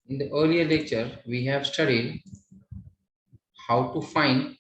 In the earlier lecture, we have studied how to find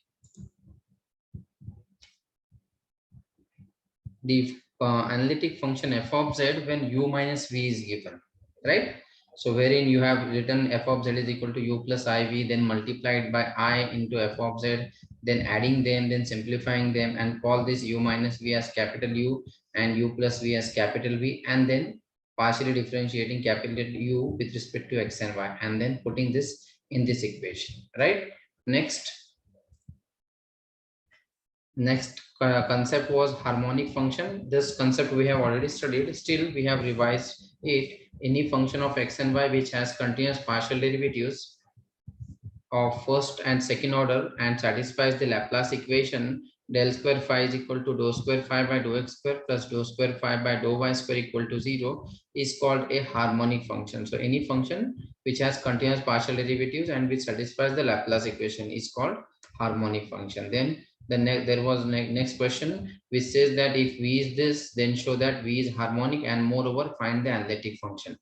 the analytic function f of z when u minus v is given, right? So wherein you have written f of z is equal to u plus iv, then multiplied by I into f of z, then adding them, then simplifying them, and call this u minus v as capital U and u plus v as capital V, and then partially differentiating capital U with respect to x and y, and then putting this in this equation, right? Next concept was harmonic function. This concept we have already studied. Still, we have revised it. Any function of x and y which has continuous partial derivatives of first and second order and satisfies the Laplace equation del square phi is equal to dou square phi by dou x square plus dou square phi by dou y square equal to 0 is called a harmonic function. So any function which has continuous partial derivatives and which satisfies the Laplace equation is called harmonic function. Then there was next question which says that if v is this, then show that v is harmonic and moreover find the analytic function.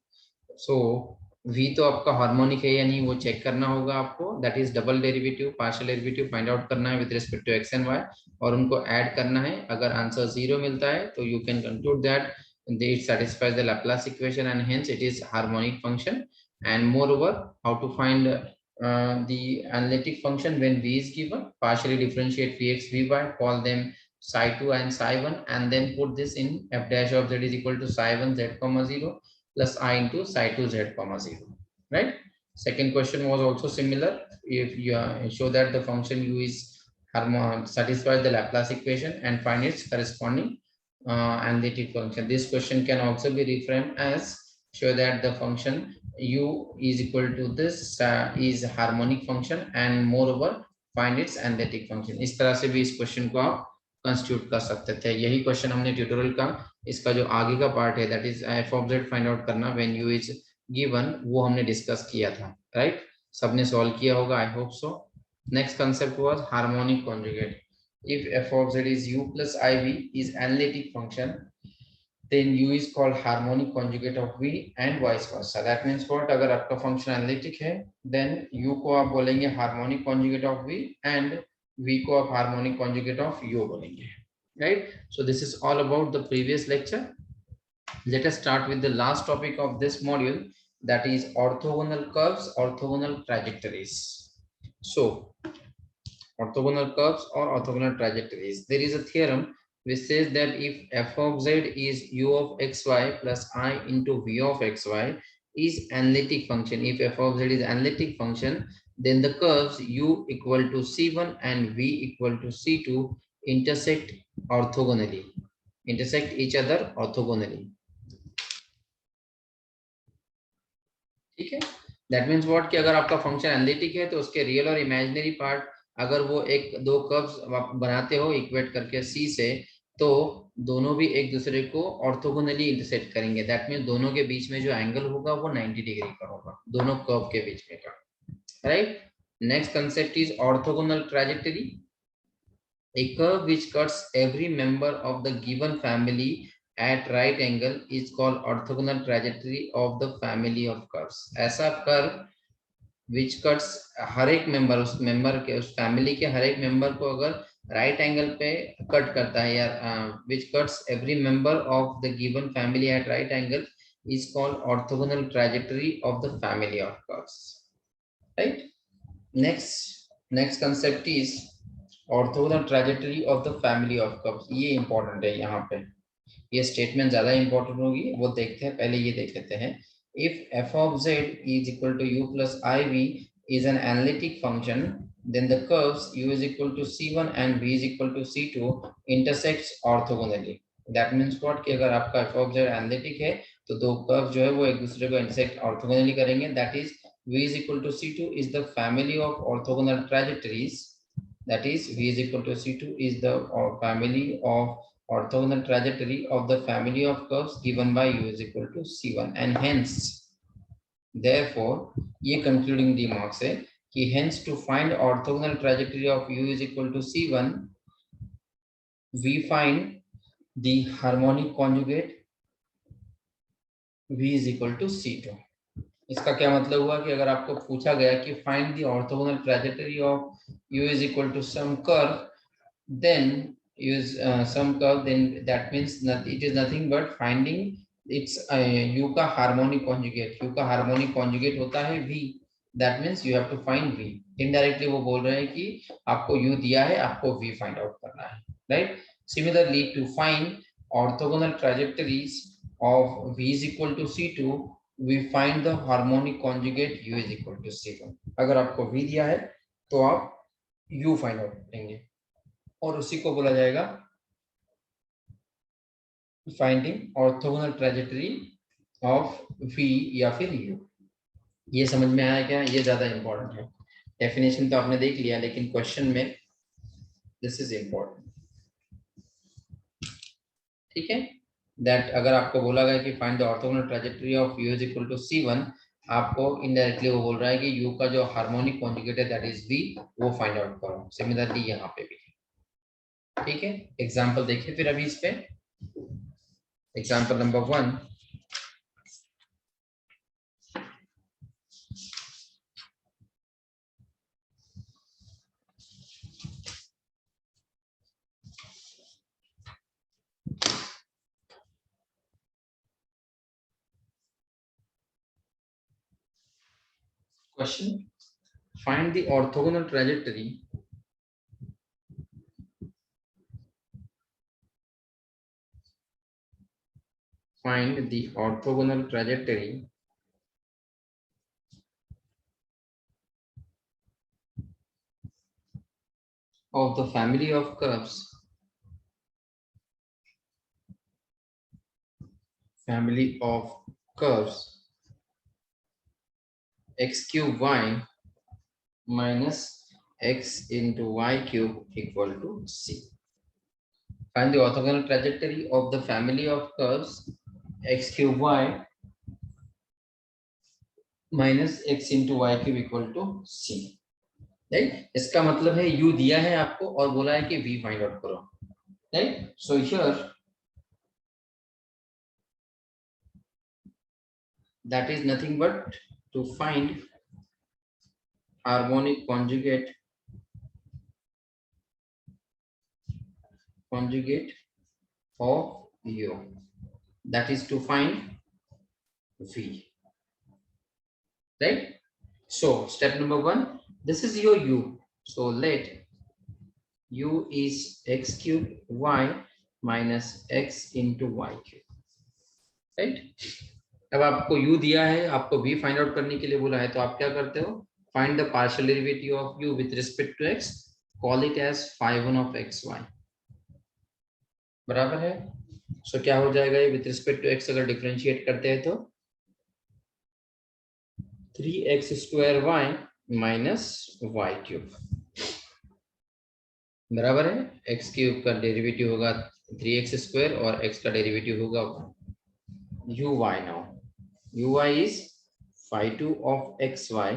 So v तो आपका harmonic है या नहीं वो check करना होगा आपको, that is double derivative partial derivative find out करना है with respect to X and Y और उनको ऐड करना है. अगर आंसर 0 मिलता है तो you can conclude that it satisfies the Laplace equation and hence it is harmonic function. And moreover, how to find the analytic function when v is given, partially differentiate vx vy, call them psi2 and psi1, and then put this in f dash of z is equal to psi1 z comma 0 plus I into psi2 z comma 0, right? Second question was also similar. If you show that the function u is satisfies the Laplace equation and find its corresponding analytic function. This question can also be reframed as show that the function u is equal to this is a harmonic function and moreover find its analytic function. इस तरह से भी इस question को आप constitute कर सकते थे. यही क्वेश्चन हमने ट्यूटोरियल का इसका जो आगे का पार्ट है that is f of Z find out करना व्हेन यू इज गिवन, वो हमने डिस्कस किया था, राइट? सबने सॉल्व किया होगा, I hope so. Next concept was harmonic conjugate. if f of z is u plus iv is analytic function, then u is called harmonic conjugate of v and vice versa. That means what, अगर आपका function analytic है then u को आप बोलेंगे harmonic conjugate of v and v को आप harmonic conjugate of u बोलेंगे, right? So this is all about the previous lecture. Let us start with the last topic of this module, that is orthogonal curves, orthogonal trajectories. So orthogonal curves or orthogonal trajectories. There is a theorem which says that if f of z is u of xy plus I into v of xy is analytic function, if f of z is analytic function, then the curves u equal to c1 and v equal to c2 intersect orthogonally, intersect each other orthogonally. ठीक है, that means what कि अगर आपका function analytic है तो उसके real और imaginary part अगर वो एक दो कर्व्स बनाते हो इक्वेट करके सी से, तो दोनों भी एक दूसरे को ऑर्थोगोनली इंटरसेक्ट करेंगे. दैट मीन्स दोनों के बीच में जो एंगल होगा वो 90 डिग्री का होगा, दोनों कर्व के बीच में का, right? Next concept is orthogonal trajectory. A curve which cuts every member of the given family at right angle is called orthogonal trajectory of the family of curves. ऐसा curve which cuts हर एक member, उस member के उस family के हर एक member को अगर right angle पे कट करता है या which cuts every member of the given family at right angle is called orthogonal trajectory of the family of curves, right? Next concept is orthogonal trajectory of the family of curves. ये important है, यहाँ पे ये statement ज्यादा important होगी, वो देखते हैं. पहले ये देख लेते हैं. If f of z is equal to u plus iv is an analytic function, then the curves u is equal to c1 and v is equal to c2 intersects orthogonally. That means what कि अगर आपका f of z analytic है तो दो curve जो है वो एक दूसरे को इंटरसेक्ट ऑर्थोगोनली करेंगे. That is v is equal to c2 is the family of orthogonal trajectories. That is v is equal to c2 is the family of orthogonal trajectory of the family of curves given by u is equal to c1, and hence therefore ये concluding remarks है कि hence to find orthogonal trajectory of u is equal to c1 we find the harmonic conjugate v is equal to c2. इसका क्या मतलब हुआ कि अगर आपको पूछा गया कि find the orthogonal trajectory of u is equal to some curve, then use some curve, then that means that it is nothing but finding its u का हार्मोनिक कॉन्जुगेट। u का हार्मोनिक कॉन्जुगेट होता है v, that means you have to find v। Indirectly वो बोल रहे हैं कि आपको u दिया है, आपको v फाइंड आउट करना है, right. Similarly to find orthogonal trajectories of v is equal to c2, we find the harmonic conjugate u is equal to c1। अगर आपको v दिया है तो आप u फाइंड आउट करेंगे और उसी को बोला जाएगा finding orthogonal trajectory of v या फिर u। ये समझ में आया क्या? ये ज्यादा इंपॉर्टेंट है। डेफिनेशन तो आपने देख लिया, लेकिन क्वेश्चन में दिस इज इंपॉर्टेंट, ठीक है। दैट अगर आपको बोला गया कि find the orthogonal trajectory of u is equal to c1, आपको इनडायरेक्टली वो बोल रहा है कि u का जो हार्मोनिक कॉन्जुगेट है दैट इज v, वो फाइंड आउट करो। सिमिलरली यहाँ पे भी, ठीक है। एग्जाम्पल देखिए फिर अभी इस पे। Example number 1, question: find the orthogonal trajectory of the family of curves x cube y minus x into y cube equal to c. Find the orthogonal trajectory of the family of curves x cube y minus x into y cube equal to c, right. इसका मतलब है u दिया है आपको और बोला है कि v फाइंड आउट करो, right. So here that is nothing but to find harmonic conjugate of u, that is to find v, right? So step number 1, this is your u, so let u is x cube y minus x into y cube, right? अब आपको u दिया है, आपको v find out करने के लिए बोला है, तो आप क्या करते हो? Find the partial derivative of u with respect to x, call it as phi1 of xy, बराबर है। सो क्या हो जाएगा ये? विद रिस्पेक्ट टू x अगर डिफरेंशिएट करते हैं तो 3x square y minus y cube, बराबर है। x क्यूब का डेरिवेटिव होगा 3x स्क्वायर और x का डेरिवेटिव होगा uy। Now uy is phi2 of xy,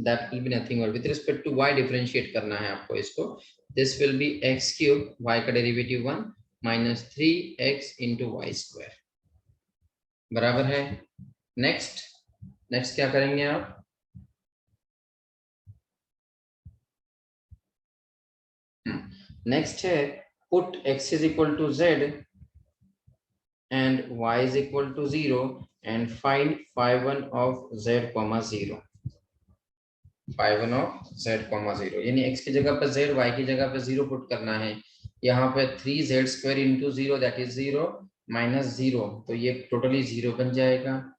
that will be nothing but with respect to y differentiate करना है आपको इसको। this will be x cube, y का derivative 1 minus 3x into y square, बराबर है। Next क्या करेंगे आप? नेक्स्ट है put x is equal to z and y is equal to 0 and find phi1 of z comma 0, phi1 of z comma 0, यानी x की जगह पर z, y की जगह पर 0 पुट करना है। यहाँ पे 3z square into 0 that is 0 minus 0, तो ये टोटली 0 बन जाएगा।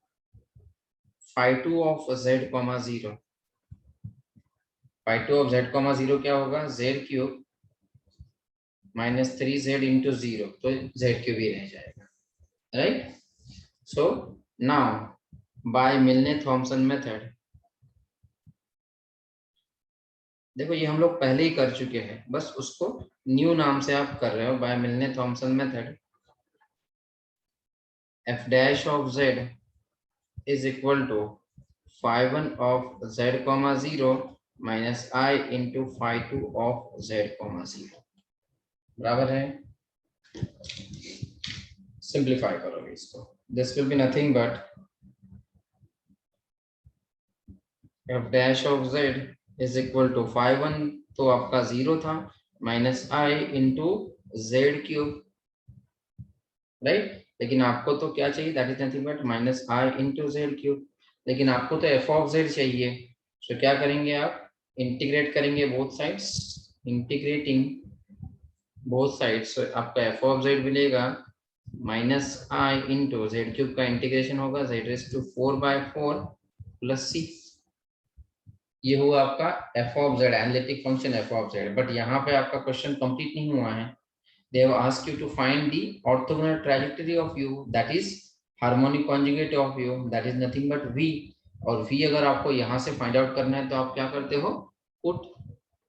phi2 of z comma 0, phi2 of z comma 0 क्या होगा? z cube minus 3z into 0, तो z क्यूब ही रह जाएगा, right. So now bye Milne Thomson method, देखो ये हम लोग पहले ही कर चुके हैं, बस उसको न्यू नाम से आप कर रहे हो। By Milne Thomson method, f dash of z is equal to phi1 of z comma 0 minus I into phi2 of z comma 0, बराबर है। सिंप्लीफाई करोगे इसको, this will be nothing but f dash of z is equal to 5 1 तो आपका 0 था, minus i into z cube, right. लेकिन आपको तो क्या चाहिए, that is nothing but minus i into z cube. लेकिन आपको तो एफ ऑफ जेड चाहिए, तो क्या करेंगे आप, इंटीग्रेट करेंगे both sides, integrating both sides, so आपका एफ ऑफ जेड मिलेगा minus i into z cube का इंटीग्रेशन होगा Z raise to 4/4 plus c. ये हुआ आपका F of Z, analytic function F of Z. But यहाँ पे आपका क्वेश्चन कंप्लीट नहीं हुआ है। They have asked you to find the orthogonal trajectory of u, that is harmonic conjugate of u, that is nothing but v। और v अगर आपको यहाँ से फाइंड आउट करना है तो आप क्या करते हो, put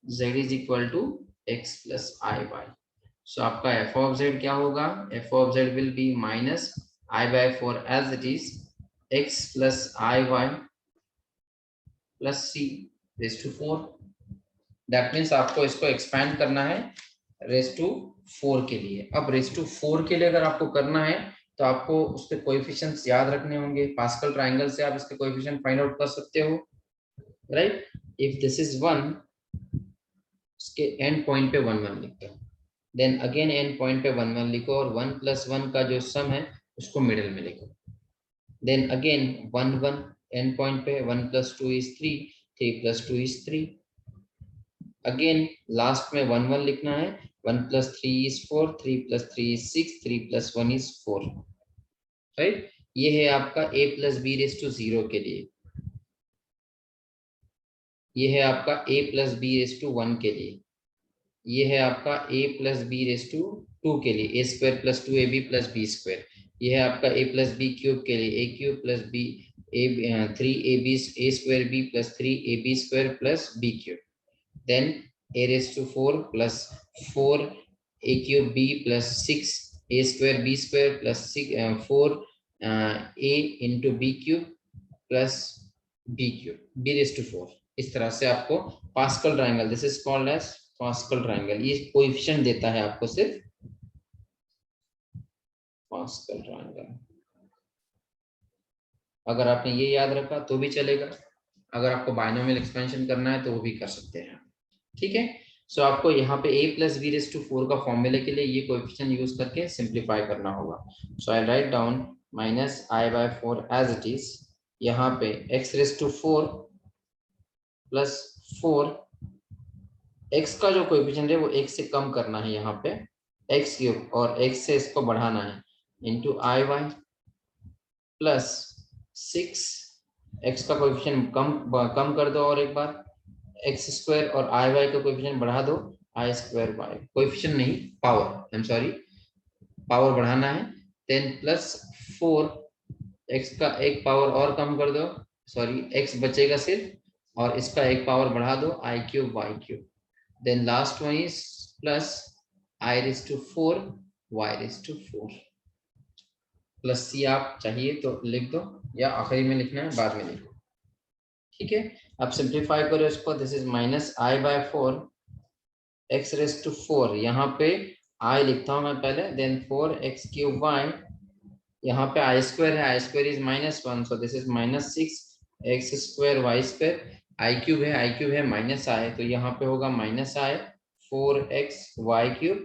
z is equal to x plus iy। सो आपका f of z क्या होगा, f of z will be minus I/4 as it is x plus iy plus c raised to 4। That means आपको इसको एक्सपैंड करना है raise to 4 के लिए। अब रेस टू 4 के लिए अगर आपको करना है तो आपको उसके कोएफिशिएंट्स याद रखने होंगे। पास्कल ट्रायंगल से आप इसके कोएफिशिएंट फाइंड आउट कर सकते हो, राइट। इफ दिस इज 1, इसके एंड पॉइंट पे 1 1 लिखते हो, देन अगेन एंड पॉइंट पे 1 1 लिखो, और 1 + 1 का जो सम है उसको मिडिल में लिखो, देन अगेन 1 1 एंड पॉइंट पे 1 + 2 is 3, 3 + 2 is 3, अगेन लास्ट में 1 1 लिखना है, 1 + 3 is 4, 3 + 3 is 6, 3 + 1 is 4, राइट। ये है आपका a + b रेज टू 0 के लिए, ये है आपका a + b रेज टू 1 के लिए, ये है आपका a + b रेज टू 2 के लिए, a² + 2ab + b², ये है आपका a + b³ के लिए, a³ + b 3ab a²b + 3ab² + b³, then a raised to 4 plus 4 a cube b plus 6 a square b square plus 4 a into b cube plus b cube b raised to 4। इस तरह से आपको Pascal triangle, this is called as Pascal triangle, ये coefficient देता है आपको सिर्फ pascal triangle. अगर आपने ये याद रखा तो भी चलेगा, अगर आपको बायनोमियल एक्सपेंशन करना है तो वो भी कर सकते हैं, ठीक है। सो आपको यहाँ पे a + b raised to 4 का फॉर्मूले के लिए ये कोएफिशिएंट यूज करके सिंप्लीफाई करना होगा। So I write down -i/4 as it is, यहाँ पे x raised to 4 + 4, x का जो कोएफिशिएंट है वो x से कम करना है यहाँ पे x³ और x से इसको बढ़ाना है इंटू iy प्लस 6, x का कोएफिशिएंट कम कर दो और एक बार x² और iy का कोएफिशिएंट बढ़ा दो i² y, कोएफिशिएंट नहीं power, I am sorry, power बढ़ाना है, 10 + 4, x का एक पावर और कम कर दो, सॉरी x बचेगा सिर्फ, और इसका एक पावर बढ़ा दो i³ y³, then last one is plus i⁴ y⁴, plus c आप चाहिए तो लिख दो या आखिरी में लिखना है बाद में लिखो, ठीक है। अब सिंप्लीफाई करो इसको, दिस इज -i/4 x⁴, यहाँ पे i लिखता हूँ मैं पहले, देन 4x³ y, यहाँ पे i² है, i² is -1, so this is -6 x² y², i³ है, i³ है -i, तो यहाँ पे होगा -i 4x y³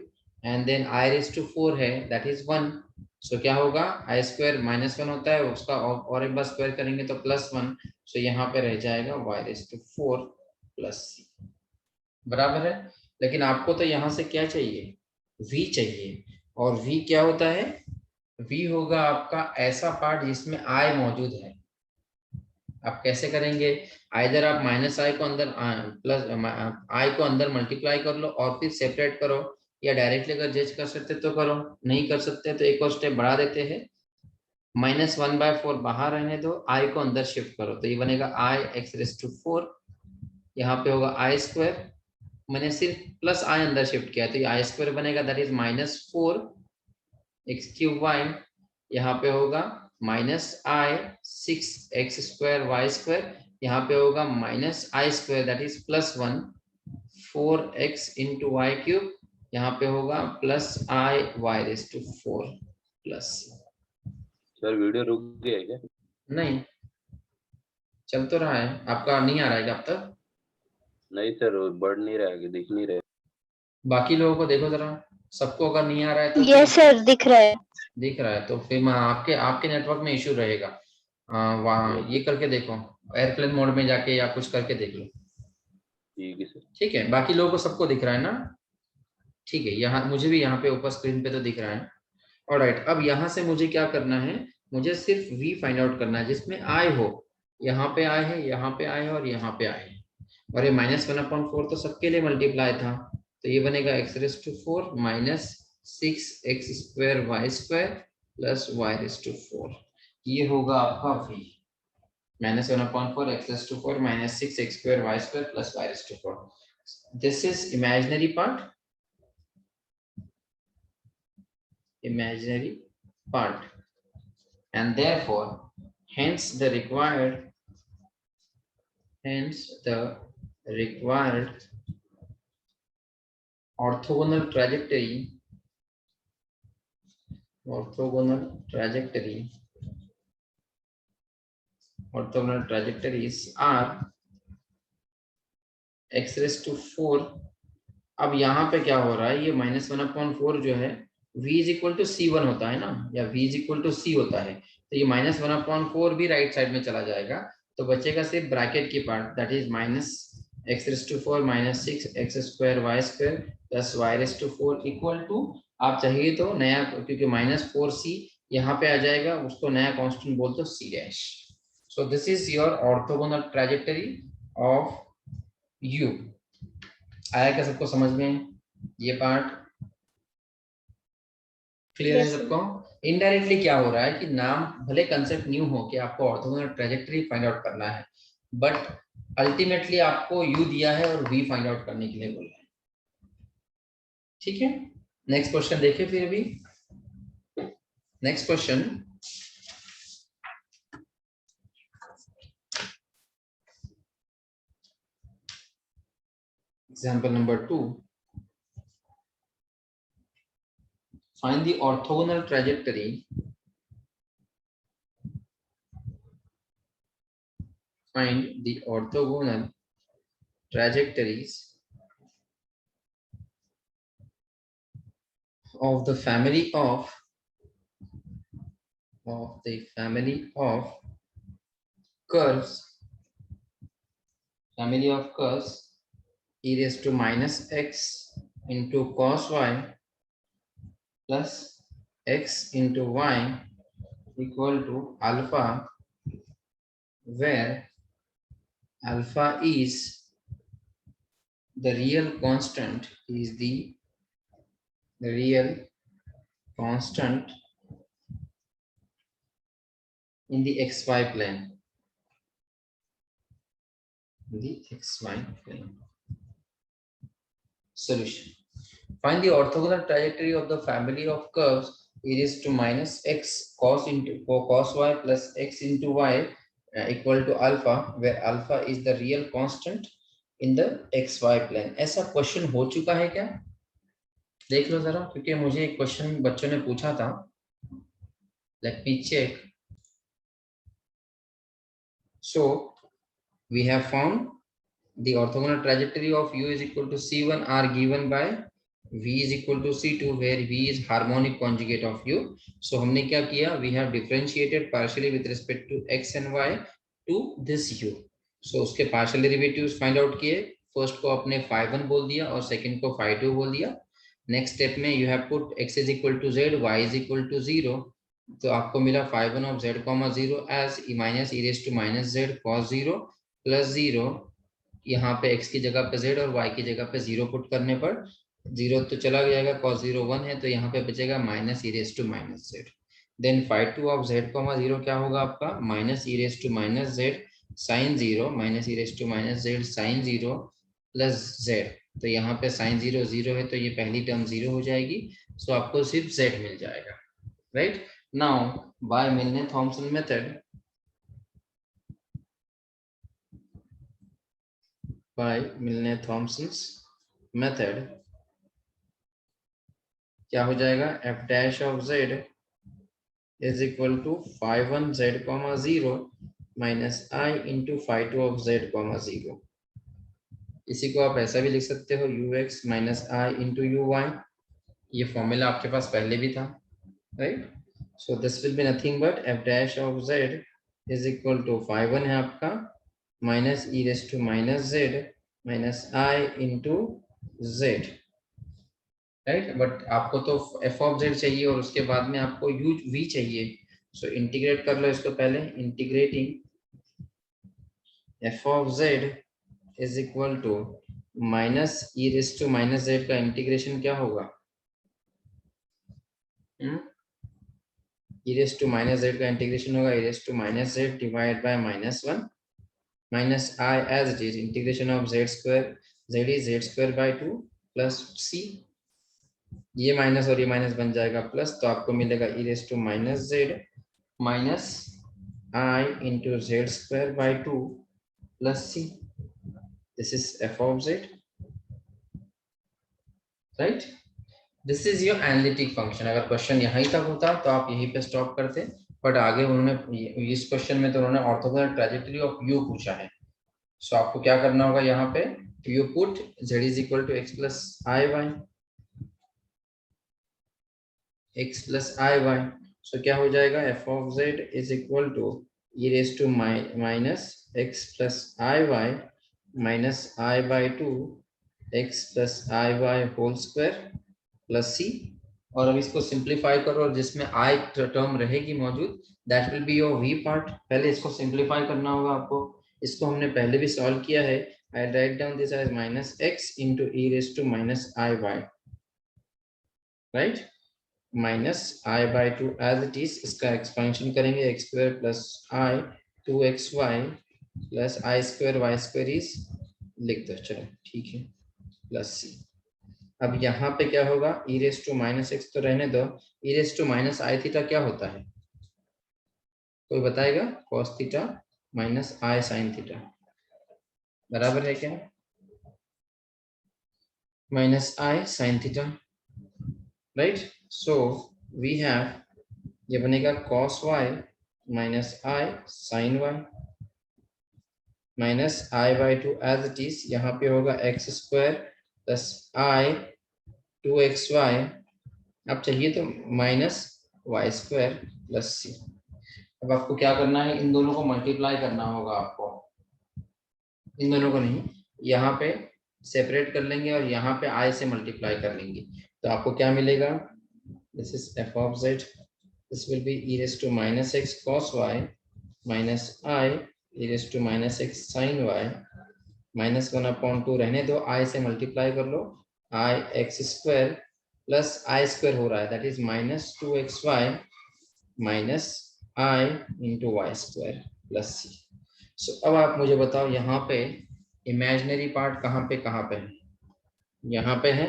and then i⁴ है दैट इज 1, सो क्या होगा i² -1 होता है उसका, और एक बार स्क्वायर करेंगे तो +1, सो यहाँ पे रह जाएगा y⁴ प्लस c, बराबर है। लेकिन आपको तो यहाँ से क्या चाहिए, v चाहिए, और v क्या होता है, v होगा आपका ऐसा पार्ट जिसमें i मौजूद है। आप कैसे करेंगे, आइदर आप -i को अंदर प्लस i को अंदर मल्टीप्लाई कर लो और फिर सेपरेट करो, या डायरेक्टली अगर जज कर सकते तो करो, नहीं कर सकते तो एक और स्टेप बढ़ा देते हैं, -1/4 बाहर रहने दो, i को अंदर शिफ्ट करो, तो ये बनेगा i(x⁴), यहाँ पे होगा i², मैंने सिर्फ प्लस i अंदर शिफ्ट किया तो ये i² बनेगा, दैट इज -4 x³ y, यहाँ पे होगा -i 6 x² y², यहाँ पे होगा -i² that is +1 4x into y³, यहाँ पे होगा +i y⁴ plus. Sir video रुक गया है क्या? नहीं, चल तो रहा है, आपका नहीं आ रहा है क्या अब तक? नहीं सर, बढ़ नहीं रहा है, दिख नहीं रहा है। बाकी लोगों को देखो जरा, सबको अगर नहीं आ रहा है तो फिर यस सर, दिख रहा है। दिख रहा है तो फिर मैं आपके आपके नेटवर्क में इश्यू रहेगा। वहाँ ये करके देखो, एयरप्लेन मोड में जाके या कुछ करके देख लो। ठीक है सर। ठीक है, बाकी लोगों को सबको दिख रहा है ना? ठीक है, यहाँ मुझे भी यहाँ पे ऊपर स्क्रीन पे तो दिख रहा है। ऑलराइट, अब यहाँ से मुझे क्या करना है, मुझे सिर्फ v फाइंड आउट करना है जिसमें i हो। यहाँ पे i है, यहाँ पे i है और यहाँ पे i है। और ये -1/4 तो सबके लिए मल्टीप्लाई था, तो ये बनेगा x⁴ minus 6x² plus y⁴। ये होगा आपका v, -1/4 x⁴ minus 6x² plus y⁴। This is imaginary part, imaginary part, and therefore hence the required orthogonal trajectories are x⁴। अब यहाँ पे क्या हो रहा है, ये -1/4 जो है v = c1 होता है ना, या v = c होता है, तो ये -1/4 भी राइट साइड में चला जाएगा, तो बचेगा सिर्फ ब्रैकेट की part, that is -x⁴ minus 6x² plus y⁴ equal to, आप चाहिए तो नया, क्योंकि -4c यहाँ पे आ जाएगा, उसको नया कांस्टेंट बोल दो c'। So this is your orthogonal trajectory of u। आया क्या सबको समझ में? ये पार्ट क्लियर है सबको? इनडायरेक्टली क्या हो रहा है कि नाम भले कंसेप्ट न्यू हो कि आपको ऑर्थोगोनल ट्रैजेक्टरी फाइंड आउट करना है, बट अल्टीमेटली आपको यू दिया है और वी फाइंड आउट करने के लिए बोला है। ठीक है, नेक्स्ट क्वेश्चन देखिए फिर भी। Next question, example number 2, find the orthogonal trajectory of the family of curves e⁻x into cos y plus x into y equal to alpha, where alpha is the real constant in the xy plane. Solution: find the orthogonal trajectory of the family of curves e⁻x cos y plus x into y equal to alpha, where alpha is the real constant in the xy plane. ऐसा question हो चुका है क्या? देख लो जरा, क्योंकि मुझे एक क्वेश्चन बच्चों ने पूछा था। Let me check. So we have found the orthogonal trajectory of u is equal to c1 are given by v is equal to c2, where v is harmonic conjugate of u. So हमने क्या किया, we have differentiated partially with respect to x and y to this u. So उसके partial derivatives find out किए, first को अपने phi1 बोल दिया और सेकंड को phi2 बोल दिया। नेक्स्ट स्टेप में you have put x is equal to z, y is equal to 0, तो आपको मिला phi1 of z, 0 as -e⁻z cos 0 plus 0, यहाँ पे x की जगह पे z और y की जगह पे 0 पुट करने पर 0 तो चला जाएगा, cos 0 1 है, तो यहाँ पे बचेगा -e⁻z। Then phi2 of z, 0 क्या होगा आपका, -e⁻z sin 0 -e⁻z sin 0 plus z, तो यहाँ पे sin 0 0 है, तो ये पहली टर्म 0 हो जाएगी, सो आपको सिर्फ z मिल जाएगा। राइट नाउ बाय मिलने-थॉम्पसन मेथड, क्या हो जाएगा, f' of z is equal to phi1 z, 0 minus i into phi two of z comma 0। इसी को आप ऐसा भी लिख सकते हो u x minus i into u y. ये फॉर्मूला आपके पास पहले भी था, right. So this will be nothing but f dash of z is equal to 5 1 है आपका minus e raise to minus z minus i into z, right. But आपको तो एफ ऑफ जेड चाहिए और उसके बाद में आपको यू वी चाहिए। सो इंटीग्रेट कर लो इसको पहले। Integrating f of z is equal to minus e raise to minus z का इंटीग्रेशन क्या होगा, e raise to minus z का इंटीग्रेशन होगा e raise to minus z divide by minus 1 minus i as it is integration of z square, z is z square by 2 plus c. ये minus और ये minus बन जाएगा plus, तो आपको मिलेगा e raise to minus z minus i into z square by 2 plus c. This is f of z, right. This is your analytic function. अगर question यहीं तक होता तो आप यहीं पे स्टॉप करते, बट आगे उन्होंने इस क्वेश्चन में तो उन्होंने ऑर्थोगोनल ट्रेजेक्टरी ऑफ यू पूछा है। सो आपको क्या करना होगा यहाँ पे, you put z is equal to x plus i y, x plus i y. So क्या हो जाएगा, f of z is equal to e raise to minus x plus i y minus i by 2 x plus i y whole square plus c. और अब इसको simplify करो और जिसमें आई term रहेगी मौजूद, that will be your v part. पहले इसको सिंप्लीफाई करना होगा आपको। इसको हमने पहले भी सॉल्व किया है। I write down this as minus x into e raise to minus i y, right, minus i by 2 as it is. इसका एक्सपेंशन करेंगे x square plus i 2xy plus i square y square is, लिख दो चलो ठीक है, plus सी। अब यहाँ पे क्या होगा, e raise to minus x तो रहने दो, e raise to minus i theta क्या होता है, कोई बताएगा, cos theta minus i sine theta बराबर है क्या, minus i sine theta, right. So we have, ये बनेगा cos y minus i sine y minus i by 2 as it is. यहाँ पे होगा x square plus i 2xy, अब चाहिए तो माइनस वाई स्क्वायर प्लस सी। अब आपको क्या करना है, इन दोनों को मल्टीप्लाई करना होगा आपको, इन दोनों को नहीं, यहाँ पे सेपरेट कर लेंगे और यहाँ पे आई से मल्टीप्लाई कर लेंगे। तो आपको क्या मिलेगा, this is f of z, this will be e raise to minus x cos y minus i e raise to minus x sine y minus 1/2 रहने दो, आई से मल्टीप्लाई कर लो, i x square plus i square हो रहा है that is minus 2xy minus i into y square plus c. So अब आप मुझे बताओ यहाँ पे इमेजिनरी पार्ट कहाँ पे है, यहाँ पे है,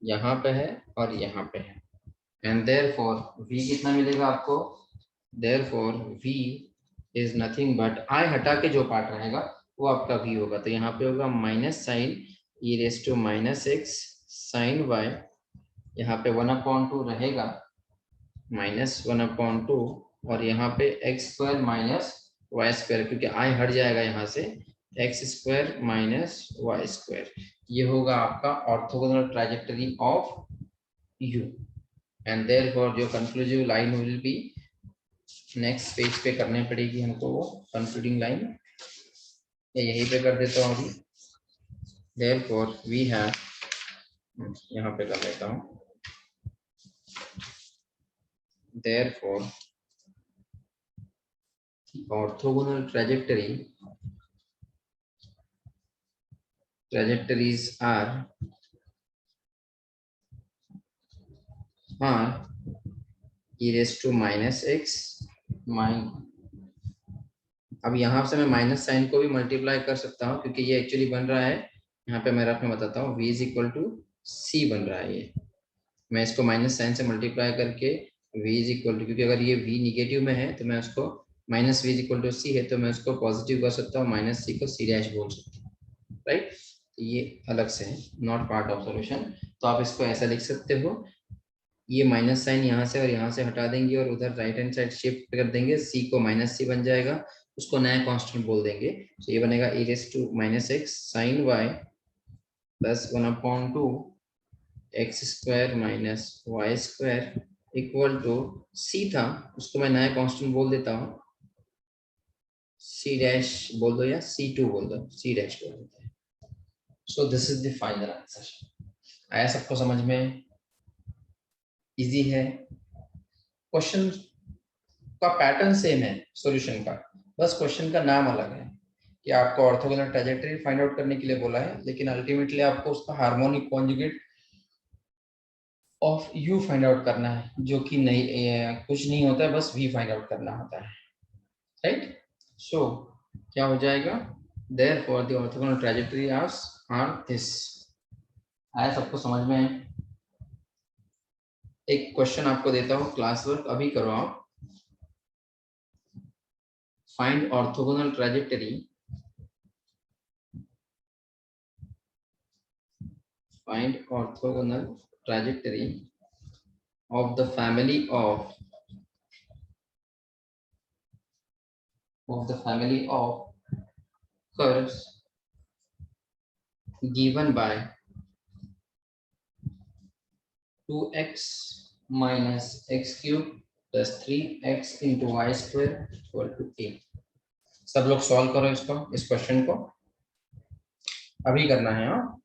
यहाँ पे है और यहाँ पे है। एंड देयरफॉर v कितना मिलेगा आपको, therefore v is nothing but I हटा के जो पार्ट रहेगा वो आपका v होगा। तो यहाँ पे होगा minus sine e raise to minus x sine y, यहाँ पे 1/2 रहेगा माइनस 1/2 और यहाँ पे x square minus y square, क्योंकि आई हट जाएगा यहाँ से, x square minus y square. ये होगा आपका orthogonal trajectory of u. And therefore जो conclusive line will be, next page पे करनी पड़ेगी हमको वो कंक्लूडिंग लाइन, या यहीं पे कर देता हूँ अभी। देयरफॉर वी हैव, यहाँ पे कर लेता हूँ, therefore orthogonal trajectories are e raised to minus x अब यहाँ से मैं माइनस साइन को भी मल्टीप्लाई कर सकता हूँ, क्योंकि ये एक्चुअली बन रहा है, यहाँ पे मैं रफ में बताता हूँ, v इज इक्वल टू सी बन रहा है। ये मैं इसको माइनस साइन से मल्टीप्लाई करके v इज इक्वल टू, क्योंकि अगर ये v निगेटिव में है तो मैं उसको minus v is equal to c है तो मैं उसको पॉजिटिव कर सकता हूँ, माइनस सी को सी डैश बोल सकता हूँ, राइट। ये अलग से है, नॉट पार्ट ऑफ सॉल्यूशन। तो आप इसको ऐसा लिख सकते हो, ये माइनस साइन यहाँ से और यहाँ से हटा देंगे और उधर राइट हैंड साइड शिफ्ट कर देंगे, c को माइनस सी बन जाएगा, उसको नया कांस्टेंट बोल देंगे। तो ये बनेगा e raise to minus x sine y plus 1/2 x square minus y square equal to c था, उसको मैं नया कांस्टेंट बोल देता हूँ, c डैश बोल दो या c2 बोल दो, c डैश बोल देते हैं। So this is the final answer. आया सबको समझ में? इजी है। क्वेश्चन का पैटर्न सेम है सॉल्यूशन का, बस क्वेश्चन का नाम अलग है कि आपको ऑर्थोगोनल ट्रैजेक्टरी फाइंड आउट करने के लिए बोला है, लेकिन अल्टीमेटली आपको उसका harmonic conjugate of u find out करना है, जो कि नहीं कुछ नहीं होता है, बस v फाइंड आउट करना होता है, राइट। सो क्या हो जाएगा, therefore the orthogonal trajectory are this. आया सबको समझ में? एक क्वेश्चन आपको देता हूँ, क्लास वर्क अभी करो आप। Find orthogonal trajectory, find orthogonal trajectory of the family of curves given by 2x minus x cube plus 3x into y square equal to a। सब लोग सॉल्व करो इसको, इस क्वेश्चन को अभी करना है। हाँ